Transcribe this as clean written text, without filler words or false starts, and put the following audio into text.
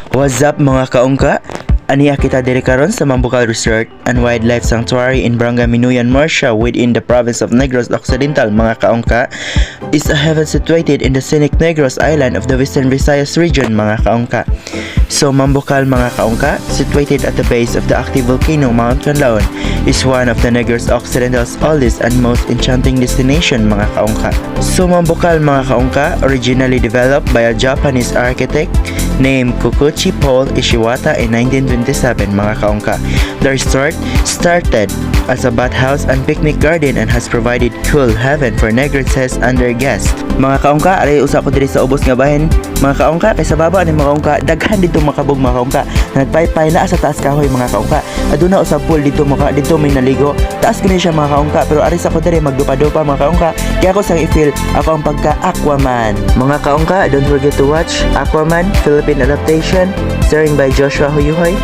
What's up mga kaungka? Aniya kita diri karon sa Mambucal Resort and Wildlife Sanctuary in Barangay Minuyan, Marcia within the province of Negros Occidental. Mga kaungka, is a heaven situated in the scenic Negros Island of the Western Visayas region. Mga kaungka, so Mambucal mga kaungka, situated at the base of the active volcano Mount Canlaon, is one of the Negros Occidental's oldest and most enchanting destination. Mga kaungka, so Mambucal mga kaungka, originally developed by a Japanese architect named Kokuchi Paul Ishiwata in 1927. Mga kaungka, the resort started as a bathhouse and picnic garden and has provided cool heaven for Negrites and their guests. Mga kaungka, alay usa ko diri sa ubos nga bahin. Mga kaungka, kay sa baba ni mga kaungka, daghan dito makabog mga kaungka. Nagpaypay na sa taas kahoy mga kaungka. Aduna usab pool dito dito may naligo. Taas gani siya mga kaungka, pero ari sa ko diri magdupa-dupa mga kaungka. Kaya ako sang i-feel ako ang pagka-Aquaman. Mga kaungka, don't forget to watch Aquaman Philippine adaptation starring by Joshua Huyuhoy.